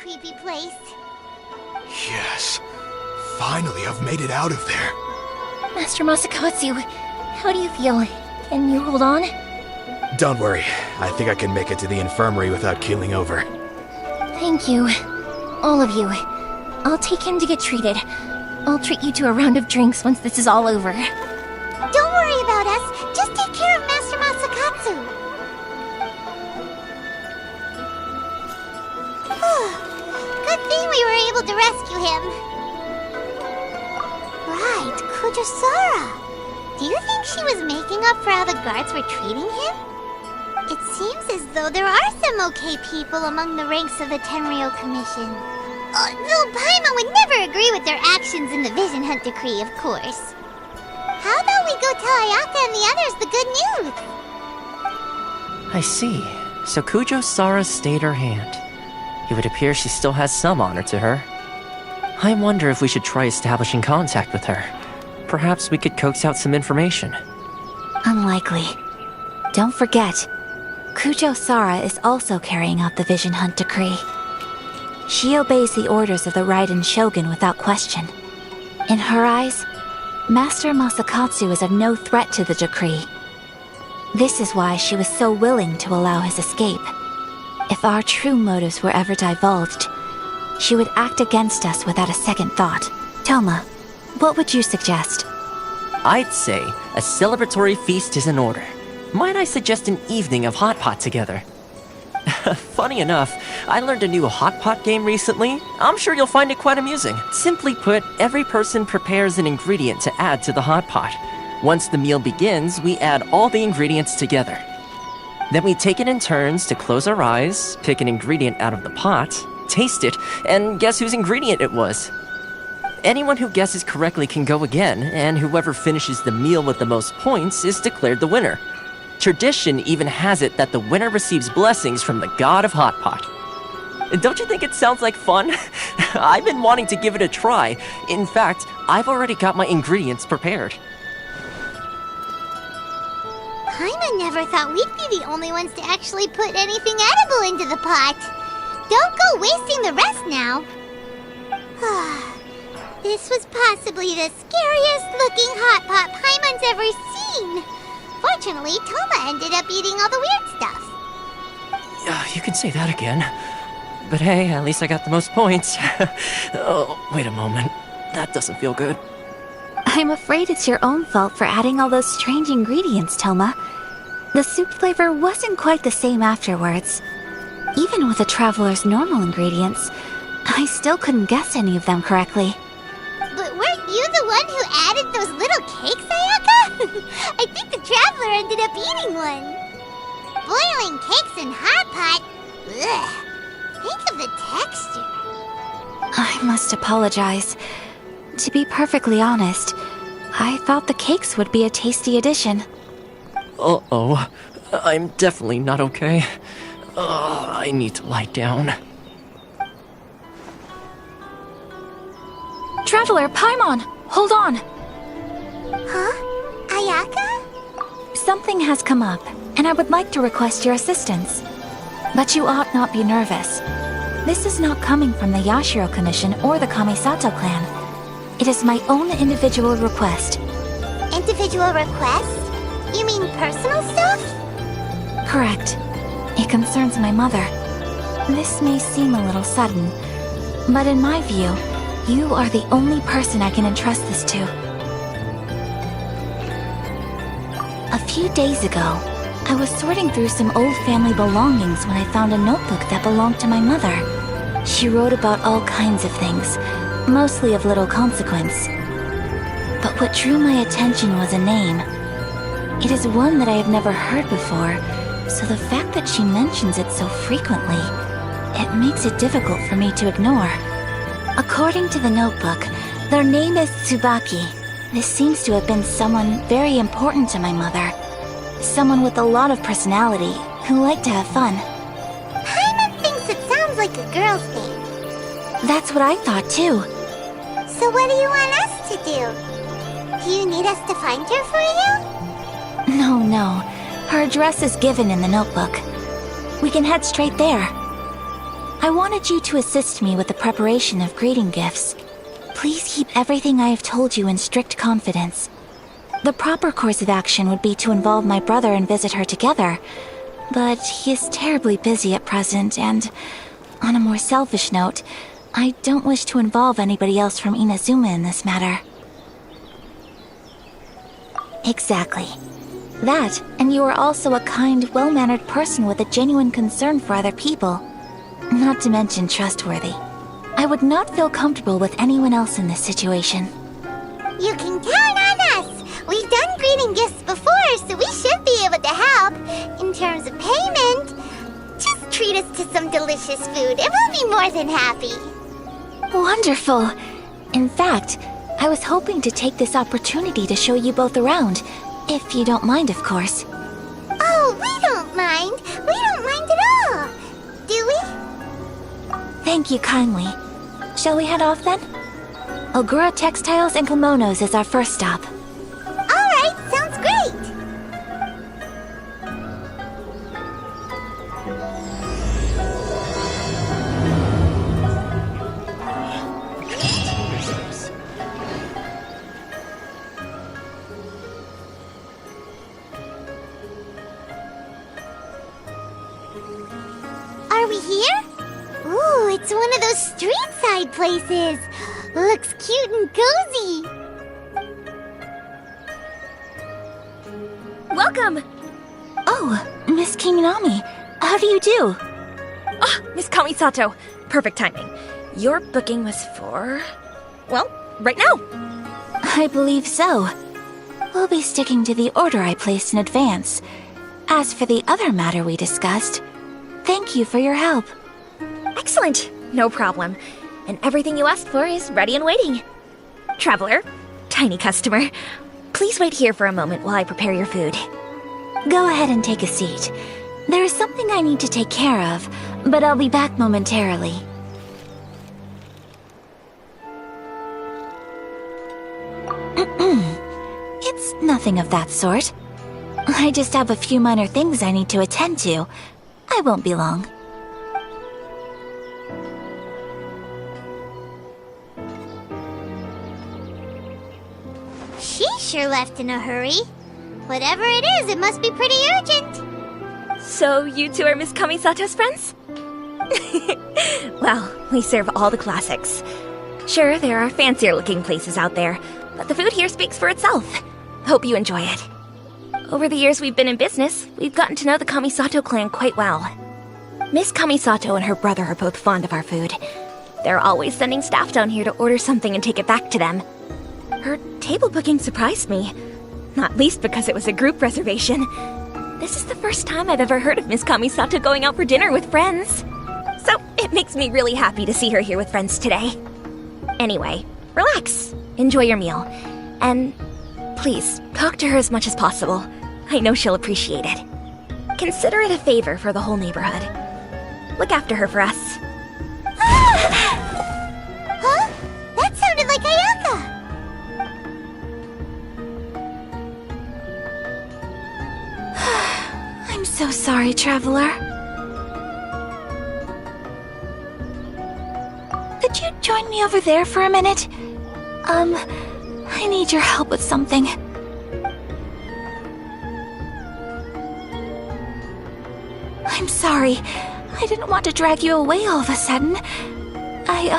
creepy place. Yes. Finally, I've made it out of there. Master Masakatsu, how do you feel? Can you hold on? Don't worry. I think I can make it to the infirmary without keeling over. Thank you. All of you. I'll take him to get treated. I'll treat you to a round of drinks once this is all over. Don't worry about us. Just take care of Master Masakatsu. Good thing we were able to rescue him. Right, Kujosara. Do you think she was making up for how the guards were treating him? It seems as though there are some okay people among the ranks of the Tenryou Commission. Though Paimon would never agree with their actions in the Vision Hunt Decree, of course. How about we go tell Ayaka and the others the good news? I see. So Kujo-Sara stayed her hand. It would appear she still has some honor to her. I wonder if we should try establishing contact with her. Perhaps we could coax out some information. Unlikely. Don't forget, Kujo-Sara is also carrying out the Vision Hunt Decree. She obeys the orders of the Raiden Shogun without question. In her eyes, Master Masakatsu is of no threat to the decree. This is why she was so willing to allow his escape. If our true motives were ever divulged, she would act against us without a second thought. Toma, what would you suggest? I'd say a celebratory feast is in order. Might I suggest an evening of hot pot together? Funny enough, I learned a new hot pot game recently. I'm sure you'll find it quite amusing. Simply put, every person prepares an ingredient to add to the hot pot. Once the meal begins, we add all the ingredients together. Then we take it in turns to close our eyes, pick an ingredient out of the pot, taste it, and guess whose ingredient it was. Anyone who guesses correctly can go again, and whoever finishes the meal with the most points is declared the winner. Tradition even has it that the winner receives blessings from the god of Hot Pot. Don't you think it sounds like fun? I've been wanting to give it a try. In fact, I've already got my ingredients prepared. Paimon never thought we'd be the only ones to actually put anything edible into the pot. Don't go wasting the rest now. This was possibly the scariest looking hot pot Paimon's ever seen. Fortunately, Toma ended up eating all the weird stuff. You can say that again. But hey, at least I got the most points. Oh, wait a moment. That doesn't feel good. I'm afraid it's your own fault for adding all those strange ingredients, Toma. The soup flavor wasn't quite the same afterwards. Even with the traveler's normal ingredients, I still couldn't guess any of them correctly. But weren't you the one who added those little cakes, Ayaka? I think the traveler ended up eating one. Boiling cakes in hot pot? Ugh. Think of the texture. I must apologize. To be perfectly honest, I thought the cakes would be a tasty addition. Uh-oh. I'm definitely not okay. I need to lie down. Traveler, Paimon! Hold on! Huh? Ayaka? Something has come up, and I would like to request your assistance. But you ought not be nervous. This is not coming from the Yashiro Commission or the Kamisato clan. It is my own individual request. Individual request? You mean personal stuff? Correct. It concerns my mother. This may seem a little sudden, but in my view, you are the only person I can entrust this to. A few days ago, I was sorting through some old family belongings when I found a notebook that belonged to my mother. She wrote about all kinds of things, mostly of little consequence. But what drew my attention was a name. It is one that I have never heard before, so the fact that she mentions it so frequently, it makes it difficult for me to ignore. According to the notebook, their name is Tsubaki. This seems to have been someone very important to my mother. Someone with a lot of personality, who liked to have fun. Paimon thinks it sounds like a girl's name. That's what I thought too. So what do you want us to do? Do you need us to find her for you? No. Her address is given in the notebook. We can head straight there. I wanted you to assist me with the preparation of greeting gifts. Please keep everything I have told you in strict confidence. The proper course of action would be to involve my brother and visit her together, but he is terribly busy at present, and on a more selfish note, I don't wish to involve anybody else from Inazuma in this matter. Exactly. That, and you are also a kind, well-mannered person with a genuine concern for other people. Not to mention trustworthy. I would not feel comfortable with anyone else in this situation. You can count on us! We've done greeting gifts before, so we should be able to help. In terms of payment, just treat us to some delicious food and we'll be more than happy. Wonderful! In fact, I was hoping to take this opportunity to show you both around, if you don't mind, of course. Oh, we don't mind. We don't mind at all. Do we? Thank you kindly. Shall we head off then? Ogura Textiles and Kimonos is our first stop. Alright, sounds great. Are we here? Ooh, it's one of those street-side places. Looks cute and cozy. Welcome! Oh, Miss Kiminami, how do you do? Ah, Miss Kamisato. Perfect timing. Your booking was for... well, right now. I believe so. We'll be sticking to the order I placed in advance. As for the other matter we discussed, thank you for your help. Excellent. No problem. And everything you asked for is ready and waiting. Traveler, tiny customer, please wait here for a moment while I prepare your food. Go ahead and take a seat. There is something I need to take care of, but I'll be back momentarily. It's nothing of that sort. I just have a few minor things I need to attend to. I won't be long. She sure left in a hurry. Whatever it is, it must be pretty urgent. So you two are Miss Kamisato's friends? Well, we serve all the classics. Sure, there are fancier looking places out there, but the food here speaks for itself. Hope you enjoy it. Over the years we've been in business, we've gotten to know the Kamisato clan quite well. Miss Kamisato and her brother are both fond of our food. They're always sending staff down here to order something and take it back to them. Her table booking surprised me, not least because it was a group reservation. This is the first time I've ever heard of Miss Kamisato going out for dinner with friends. So it makes me really happy to see her here with friends today. Anyway, relax, enjoy your meal, and please talk to her as much as possible. I know she'll appreciate it. Consider it a favor for the whole neighborhood. Look after her for us. Huh? That sounded like Ayaka. I'm so sorry, traveler. Could you join me over there for a minute? I need your help with something. I'm sorry. I didn't want to drag you away all of a sudden. I,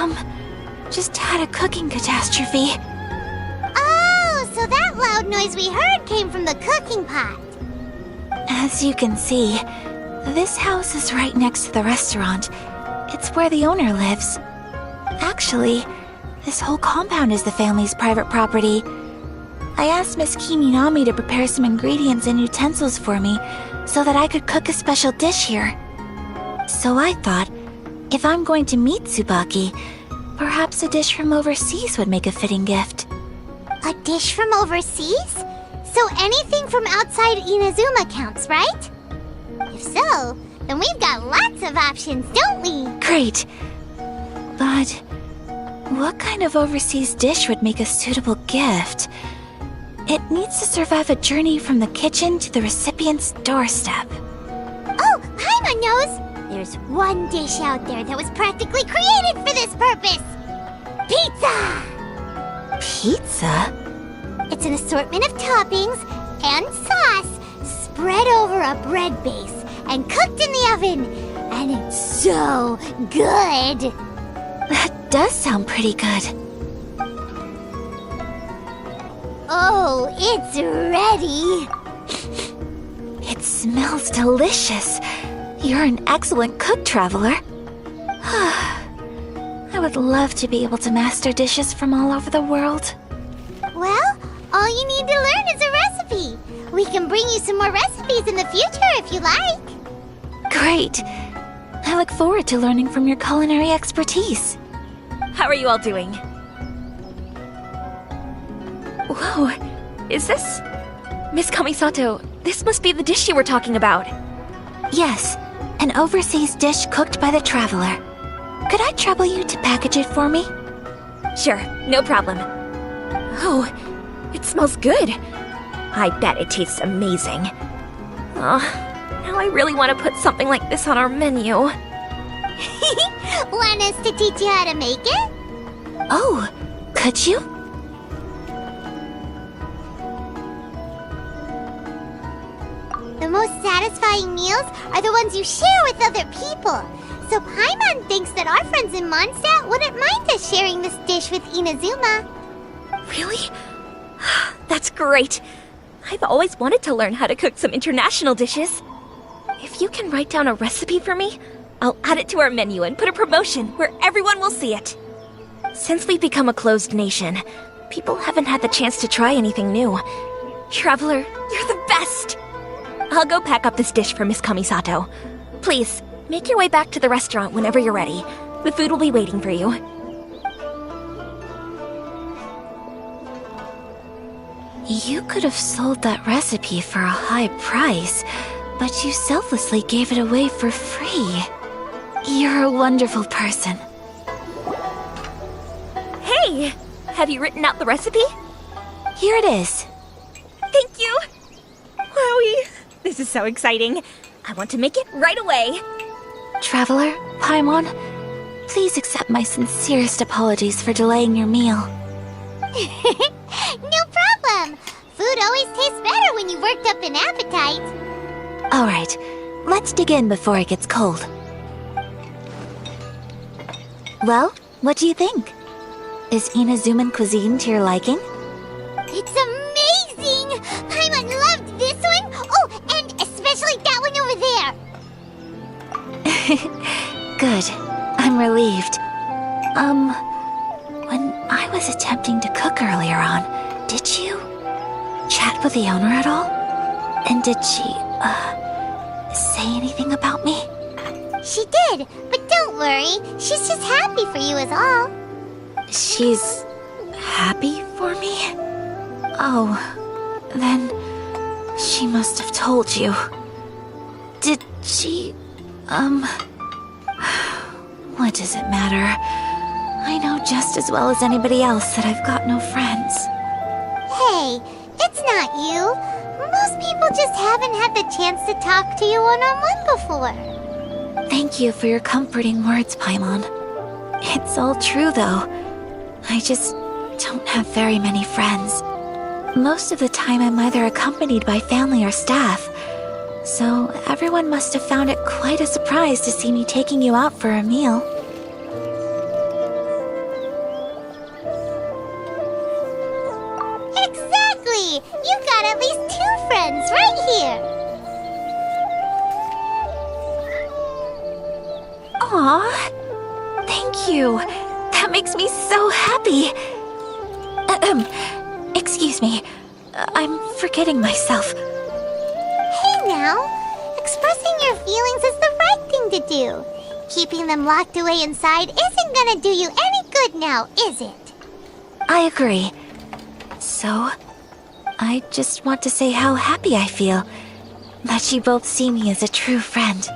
just had a cooking catastrophe. Oh, so that loud noise we heard came from the cooking pot. As you can see, this house is right next to the restaurant. It's where the owner lives. Actually, this whole compound is the family's private property. I asked Miss Kiminami to prepare some ingredients and utensils for me so that I could cook a special dish here. So I thought, if I'm going to meet Tsubaki, perhaps a dish from overseas would make a fitting gift. A dish from overseas? So anything from outside Inazuma counts, right? If so, then we've got lots of options, don't we? Great. But what kind of overseas dish would make a suitable gift? It needs to survive a journey from the kitchen to the recipient's doorstep. Oh, Paimon knows! There's one dish out there that was practically created for this purpose. Pizza! Pizza? It's an assortment of toppings and sauce spread over a bread base and cooked in the oven. And it's so good. That does sound pretty good. Oh, it's ready. It smells delicious. You're an excellent cook, Traveler. I would love to be able to master dishes from all over the world. Well, all you need to learn is a recipe. We can bring you some more recipes in the future if you like. Great. I look forward to learning from your culinary expertise. How are you all doing? Whoa, is this... Miss Kamisato, this must be the dish you were talking about. Yes, an overseas dish cooked by the Traveler. Could I trouble you to package it for me? Sure, no problem. Oh, it smells good. I bet it tastes amazing. Oh, now I really want to put something like this on our menu. Want us to teach you how to make it? Oh, could you? The most satisfying meals are the ones you share with other people. So Paimon thinks that our friends in Mondstadt wouldn't mind us sharing this dish with Inazuma. Really? That's great. I've always wanted to learn how to cook some international dishes. If you can write down a recipe for me, I'll add it to our menu and put a promotion where everyone will see it. Since we've become a closed nation, people haven't had the chance to try anything new. Traveler, you're the best! I'll go pack up this dish for Miss Kamisato. Please, make your way back to the restaurant whenever you're ready. The food will be waiting for you. You could have sold that recipe for a high price, but you selflessly gave it away for free. You're a wonderful person. Hey! Have you written out the recipe? Here it is. Thank you! Wowie! This is so exciting. I want to make it right away. Traveler, Paimon, please accept my sincerest apologies for delaying your meal. No problem. Food always tastes better when you've worked up an appetite. All right, let's dig in before it gets cold. Well, what do you think? Is Inazuman cuisine to your liking? It's amazing! Paimon loved this one. Oh, and especially that one over there. Good. I'm relieved. When I was attempting to cook earlier on, did you chat with the owner at all? And did she, say anything about me? She did, but don't worry. She's just happy for you is all. She's happy for me? Oh, then she must have told you. Did she, what does it matter? I know just as well as anybody else that I've got no friends. Hey, it's not you. Most people just haven't had the chance to talk to you one-on-one before. Thank you for your comforting words, Paimon. It's all true, though. I just don't have very many friends. Most of the time I'm either accompanied by family or staff. So everyone must have found it quite a surprise to see me taking you out for a meal. Exactly! You got at least 2 friends right here. Aw, thank you. That makes me so happy. Excuse me. I'm forgetting myself. Hey now, expressing your feelings is the right thing to do. Keeping them locked away inside isn't gonna do you any good now, is it? I agree. So, I just want to say how happy I feel that you both see me as a true friend.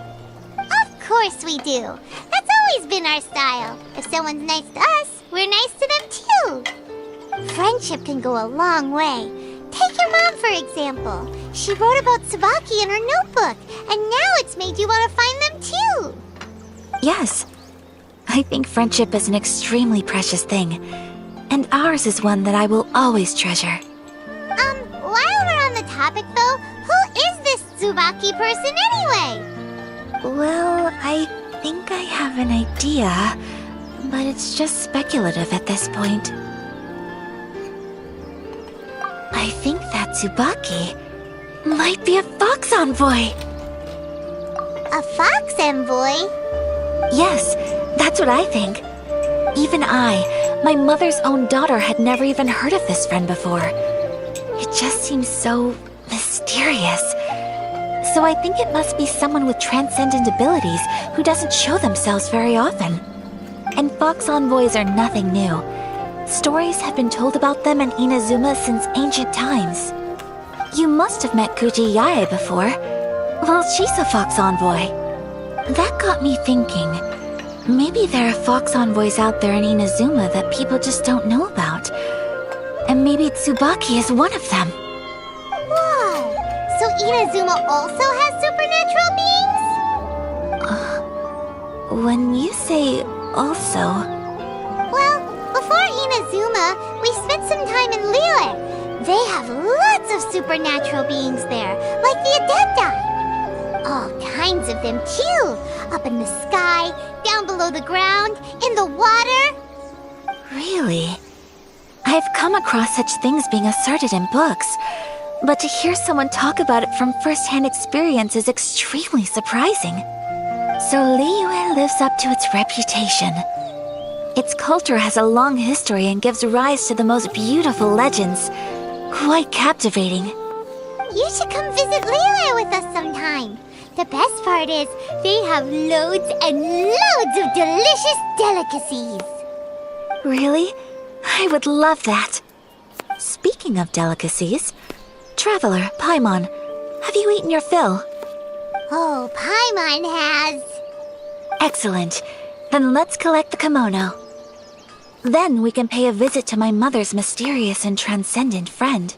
Of course we do. That's always been our style. If someone's nice to us, we're nice to them too. Friendship can go a long way. Take your mom, for example. She wrote about Tsubaki in her notebook, and now it's made you want to find them too. Yes. I think friendship is an extremely precious thing, and ours is one that I will always treasure. While we're on the topic though, who is this Tsubaki person anyway? Well, I think I have an idea, but it's just speculative at this point. I think that Tsubaki might be a fox envoy. A fox envoy? Yes, that's what I think. Even I, my mother's own daughter, had never even heard of this friend before. It just seems so mysterious. So I think it must be someone with transcendent abilities who doesn't show themselves very often. And fox envoys are nothing new. Stories have been told about them in Inazuma since ancient times. You must have met Kuji Yae before. Well, she's a fox envoy. That got me thinking. Maybe there are fox envoys out there in Inazuma that people just don't know about. And maybe Tsubaki is one of them. Whoa! So Inazuma also has supernatural beings? When you say also... Well, before Inazuma, we spent some time in Liyue. They have lots of supernatural beings there, like the Adepti. All kinds of them too. Up in the sky, down below the ground, in the water. Really? I've come across such things being asserted in books, but to hear someone talk about it from first-hand experience is extremely surprising. So Liyue lives up to its reputation. Its culture has a long history and gives rise to the most beautiful legends. Quite captivating. You should come visit Liyue with us sometime. The best part is, they have loads and loads of delicious delicacies. Really? I would love that. Speaking of delicacies, Traveler, Paimon, have you eaten your fill? Oh, Paimon has. Excellent. Then let's collect the kimono. Then we can pay a visit to my mother's mysterious and transcendent friend.